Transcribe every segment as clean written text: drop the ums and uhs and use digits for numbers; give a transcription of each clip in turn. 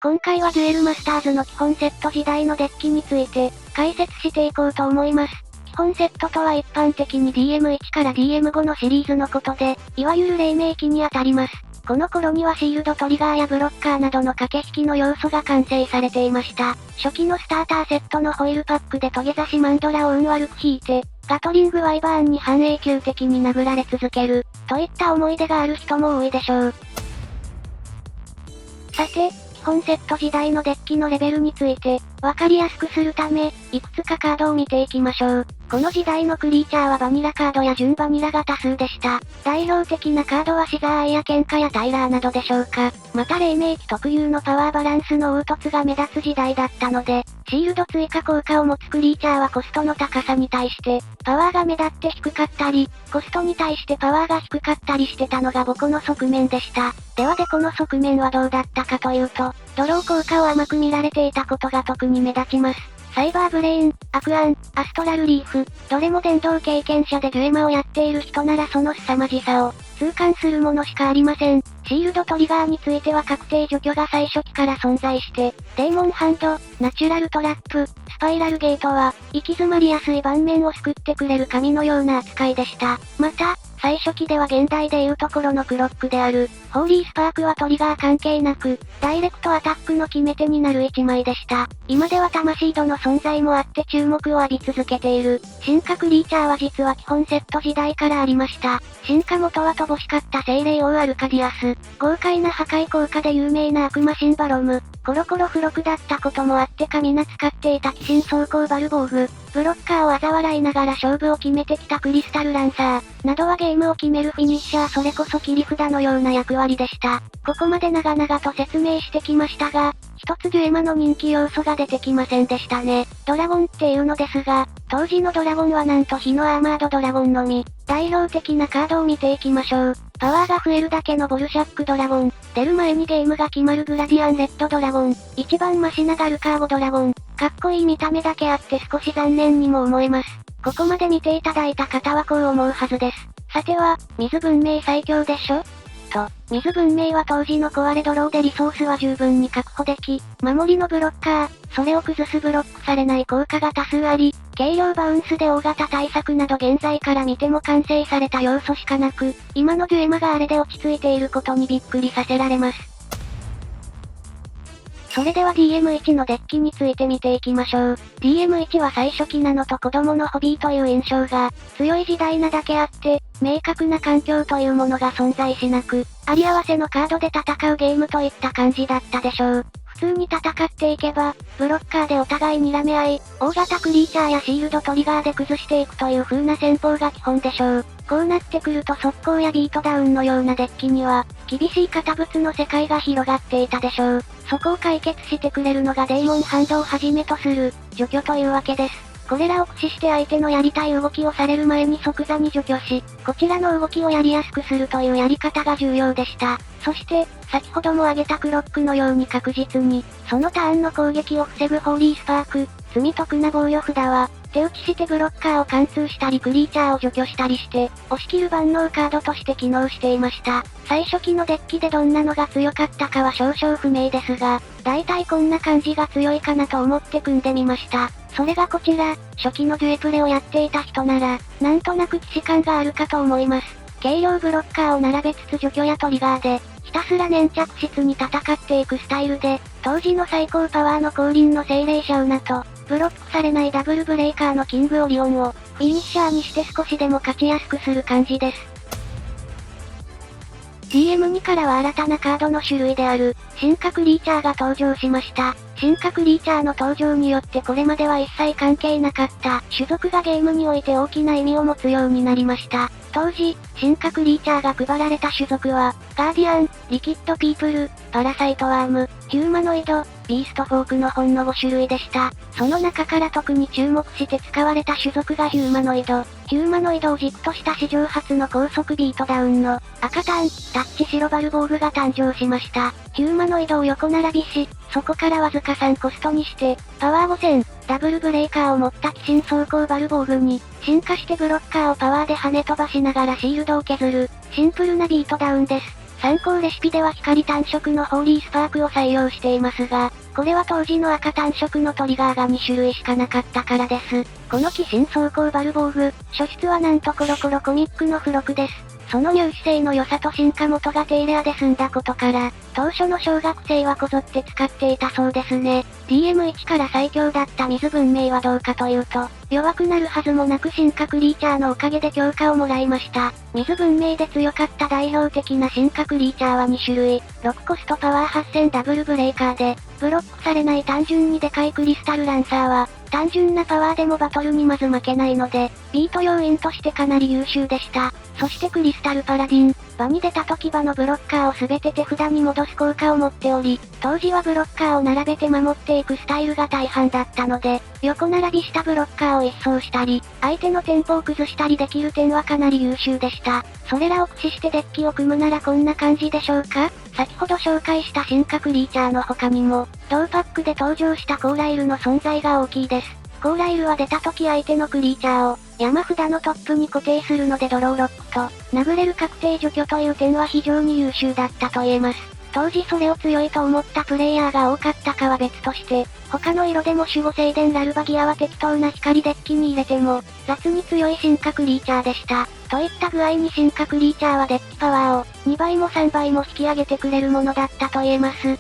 今回はデュエルマスターズの基本セット時代のデッキについて、解説していこうと思います。基本セットとは一般的に DM1 から DM5 のシリーズのことで、いわゆる黎明期にあたります。この頃にはシールドトリガーやブロッカーなどの駆け引きの要素が完成されていました。初期のスターターセットのホイールパックでトゲ刺しマンドラを運悪く引いて、ガトリングワイバーンに半永久的に殴られ続ける、といった思い出がある人も多いでしょう。さて、基本セット時代のデッキのレベルについて、わかりやすくするため、いくつかカードを見ていきましょう。この時代のクリーチャーはバニラカードや準バニラが多数でした。代表的なカードはシザーアイやケンカやタイラーなどでしょうか。また黎明期特有のパワーバランスの凹凸が目立つ時代だったので、シールド追加効果を持つクリーチャーはコストの高さに対して、パワーが目立って低かったり、コストに対してパワーが低かったりしてたのがボコの側面でした。ではデコの側面はどうだったかというと、ドロー効果を甘く見られていたことが特に目立ちます。サイバーブレイン、アクアン、アストラルリーフ、どれも電動経験者でデュエマをやっている人ならその凄まじさを痛感するものしかありません。シールドトリガーについては確定除去が最初期から存在して、デーモンハンド、ナチュラルトラップ、スパイラルゲートは、行き詰まりやすい盤面を救ってくれる神のような扱いでした。また、最初期では現代でいうところのクロックである、ホーリースパークはトリガー関係なく、ダイレクトアタックの決め手になる一枚でした。今では魂度の存在もあって注目を浴び続けている。進化クリーチャーは実は基本セット時代からありました。進化元は乏しかった精霊王アルカディアス。豪快な破壊効果で有名な悪魔シンバロム。コロコロ付録だったこともあってか皆使っていた鬼神装甲バルボーグ。ブロッカーを嘲笑いながら勝負を決めてきたクリスタルランサー。などはゲームを決めるフィニッシャーそれこそ切り札のような役割でした。ここまで長々と説明してきましたが、一つデュエマの人気要素が出てきませんでしたね。ドラゴンっていうのですが、当時のドラゴンはなんと火のアーマードドラゴンのみ。代表的なカードを見ていきましょう。パワーが増えるだけのボルシャックドラゴン。出る前にゲームが決まるグラディアンレッドドラゴン。一番マシなガルカーゴドラゴン。かっこいい見た目だけあって少し残念にも思えます。ここまで見ていただいた方はこう思うはずです。さては、水文明最強でしょと、水文明は当時の壊れドローでリソースは十分に確保でき、守りのブロッカー、それを崩すブロックされない効果が多数あり、軽量バウンスで大型対策など現在から見ても完成された要素しかなく、今のデュエマがあれで落ち着いていることにびっくりさせられます。それでは DM1 のデッキについて見ていきましょう。DM1 は最初期なのと子供のホビーという印象が強い時代なだけあって、明確な環境というものが存在しなく、あり合わせのカードで戦うゲームといった感じだったでしょう。普通に戦っていけば、ブロッカーでお互いにらめ合い、大型クリーチャーやシールドトリガーで崩していくという風な戦法が基本でしょう。こうなってくると速攻やビートダウンのようなデッキには、厳しい堅物の世界が広がっていたでしょう。そこを解決してくれるのがデーモンハンドをはじめとする、除去というわけです。これらを駆使して相手のやりたい動きをされる前に即座に除去し、こちらの動きをやりやすくするというやり方が重要でした。そして、先ほども挙げたクロックのように確実に、そのターンの攻撃を防ぐホーリースパーク、罪得な防御札は、手打ちしてブロッカーを貫通したりクリーチャーを除去したりして、押し切る万能カードとして機能していました。最初期のデッキでどんなのが強かったかは少々不明ですが、大体こんな感じが強いかなと思って組んでみました。それがこちら、初期のデュエプレをやっていた人なら、なんとなく既視感があるかと思います。軽量ブロッカーを並べつつ除去やトリガーで、ひたすら粘着質に戦っていくスタイルで、当時の最高パワーの降臨の精霊シャウナと、ブロックされないダブルブレイカーのキングオリオンを、フィニッシャーにして少しでも勝ちやすくする感じです。DM2 からは新たなカードの種類である、進化クリーチャーが登場しました。進化クリーチャーの登場によってこれまでは一切関係なかった種族がゲームにおいて大きな意味を持つようになりました。当時、進化クリーチャーが配られた種族は、ガーディアン、リキッドピープル、パラサイトワーム、ヒューマノイド、ビーストフォークの本の5種類でした。その中から特に注目して使われた種族がヒューマノイド。ヒューマノイドを軸とした史上初の高速ビートダウンの赤ターン、タッチ白バルボーグが誕生しました。ヒューマノイドを横並びし、そこからわずか3コストにして、パワー5000、ダブルブレイカーを持った鬼神装甲バルボーグに、進化してブロッカーをパワーで跳ね飛ばしながらシールドを削る、シンプルなビートダウンです。参考レシピでは光単色のホーリースパークを採用していますが、これは当時の赤単色のトリガーが2種類しかなかったからです。この鬼神装甲バル防具、初出はなんとコロコロコミックの付録です。その入手性の良さと進化元が低レアで済んだことから、当初の小学生はこぞって使っていたそうですね。DM1 から最強だった水文明はどうかというと、弱くなるはずもなく進化クリーチャーのおかげで強化をもらいました。水文明で強かった代表的な進化クリーチャーは2種類、6コストパワー8000ダブルブレイカーで、ブロックされない単純にでかいクリスタルランサーは、単純なパワーでもバトルにまず負けないので、ビート要員としてかなり優秀でした。そしてクリスタルパラディン、場に出た時場のブロッカーをすべて手札に戻す効果を持っており、当時はブロッカーを並べて守っていくスタイルが大半だったので、横並びしたブロッカーを一掃したり、相手のテンポを崩したりできる点はかなり優秀でした。それらを駆使してデッキを組むならこんな感じでしょうか？先ほど紹介した進化クリーチャーの他にも、同パックで登場したコーライルの存在が大きいです。コーライルは出た時相手のクリーチャーを、山札のトップに固定するのでドローロックと、殴れる確定除去という点は非常に優秀だったと言えます。当時それを強いと思ったプレイヤーが多かったかは別として、他の色でも守護聖殿ラルバギアは適当な光デッキに入れても、雑に強い進化クリーチャーでした。といった具合に進化クリーチャーはデッキパワーを2倍も3倍も引き上げてくれるものだったと言えます。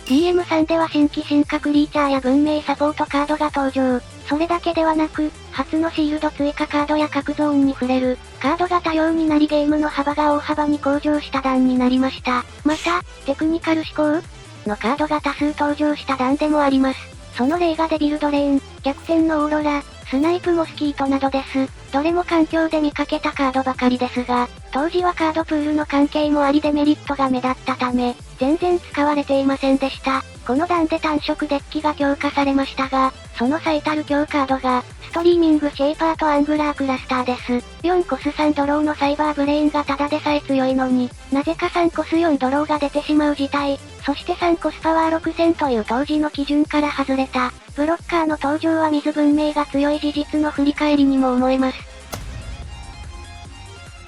DM3 では新規進化クリーチャーや文明サポートカードが登場。それだけではなく、初のシールド追加カードや各ゾーンに触れる、カードが多様になりゲームの幅が大幅に向上した段になりました。また、テクニカル思考のカードが多数登場した段でもあります。その例がデビルドレーン、逆転のオーロラ、スナイプモスキートなどです。どれも環境で見かけたカードばかりですが、当時はカードプールの関係もありデメリットが目立ったため、全然使われていませんでした。この段で単色デッキが強化されましたが、その最たる強カードが、ストリーミングシェイパーとアングラークラスターです。4コス3ドローのサイバーブレインがただでさえ強いのに、なぜか3コス4ドローが出てしまう事態。そして3コスパワー6000という当時の基準から外れた、ブロッカーの登場は水文明が強い事実の振り返りにも思えます。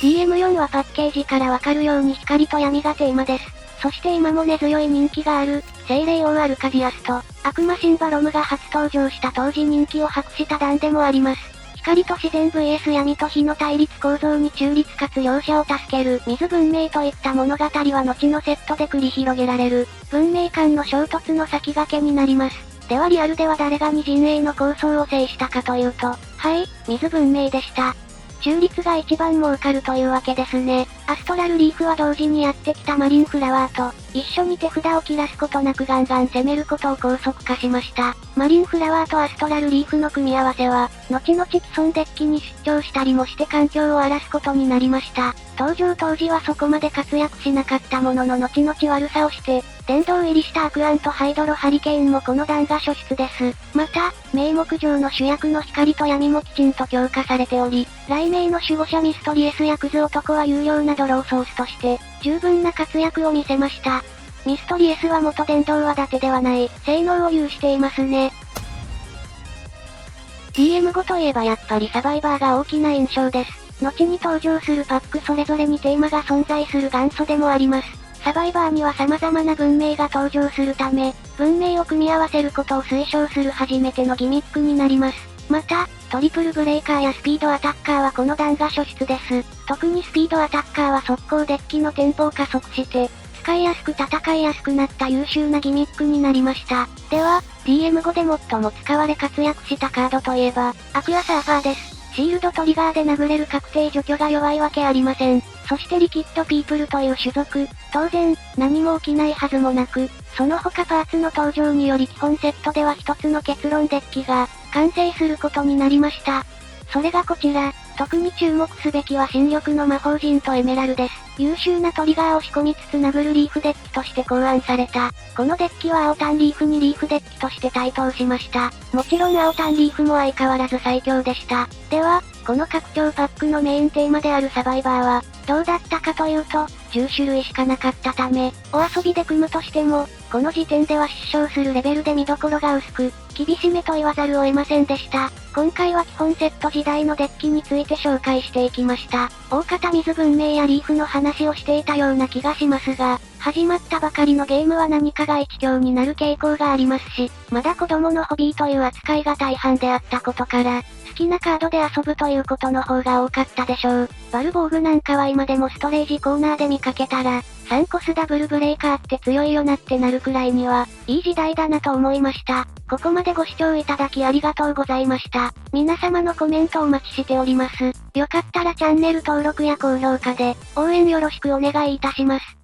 DM4 はパッケージからわかるように光と闇がテーマです。そして今も根強い人気がある、精霊王アルカディアスと、悪魔神バロムが初登場した当時人気を博した段でもあります。光と自然 vs 闇と火の対立構造に中立かつ容赦を助ける水文明といった物語は後のセットで繰り広げられる、文明間の衝突の先駆けになります。ではリアルでは誰が二陣営の構想を制したかというと、はい、水文明でした。中立が一番儲かるというわけですね。アストラルリーフは同時にやってきたマリンフラワーと、一緒に手札を切らすことなくガンガン攻めることを高速化しました。マリンフラワーとアストラルリーフの組み合わせは、後々既存デッキに出張したりもして環境を荒らすことになりました。登場当時はそこまで活躍しなかったものの後々悪さをして、殿堂入りしたアクアンとハイドロハリケーンもこの段が初出です。また、名目上の主役の光と闇もきちんと強化されており、雷鳴の守護者ミストリエスやクズ男は有用なドローソースとして、十分な活躍を見せました。ミストリエスは元殿堂は伊達ではない、性能を有していますね。DM5 といえばやっぱりサバイバーが大きな印象です。後に登場するパックそれぞれにテーマが存在する元祖でもあります。サバイバーには様々な文明が登場するため、文明を組み合わせることを推奨する初めてのギミックになります。また、トリプルブレイカーやスピードアタッカーはこの段が初出です。特にスピードアタッカーは速攻デッキのテンポを加速して、使いやすく戦いやすくなった優秀なギミックになりました。では、DM5 で最も使われ活躍したカードといえば、アクアサーファーです。シールドトリガーで殴れる確定除去が弱いわけありません。そしてリキッドピープルという種族、当然、何も起きないはずもなく、その他パーツの登場により基本セットでは一つの結論デッキが、完成することになりました。それがこちら、特に注目すべきは新緑の魔法陣とエメラルです。優秀なトリガーを仕込みつつ殴るリーフデッキとして考案された。このデッキは青タンリーフにリーフデッキとして台頭しました。もちろん青タンリーフも相変わらず最強でした。では、この拡張パックのメインテーマであるサバイバーは、どうだったかというと、10種類しかなかったため、お遊びで組むとしても、この時点では失笑するレベルで見どころが薄く、厳しめと言わざるを得ませんでした。今回は基本セット時代のデッキについて紹介していきました。大方水文明やリーフの話をしていたような気がしますが、始まったばかりのゲームは何かが一強になる傾向がありますし、まだ子供のホビーという扱いが大半であったことから、好きなカードで遊ぶということの方が多かったでしょう。バルボーグなんかは今でもストレージコーナーで見かけたら、3コスダブルブレーカーって強いよなってなるくらいには、いい時代だなと思いました。ここまでご視聴いただきありがとうございました。皆様のコメントお待ちしております。よかったらチャンネル登録や高評価で、応援よろしくお願いいたします。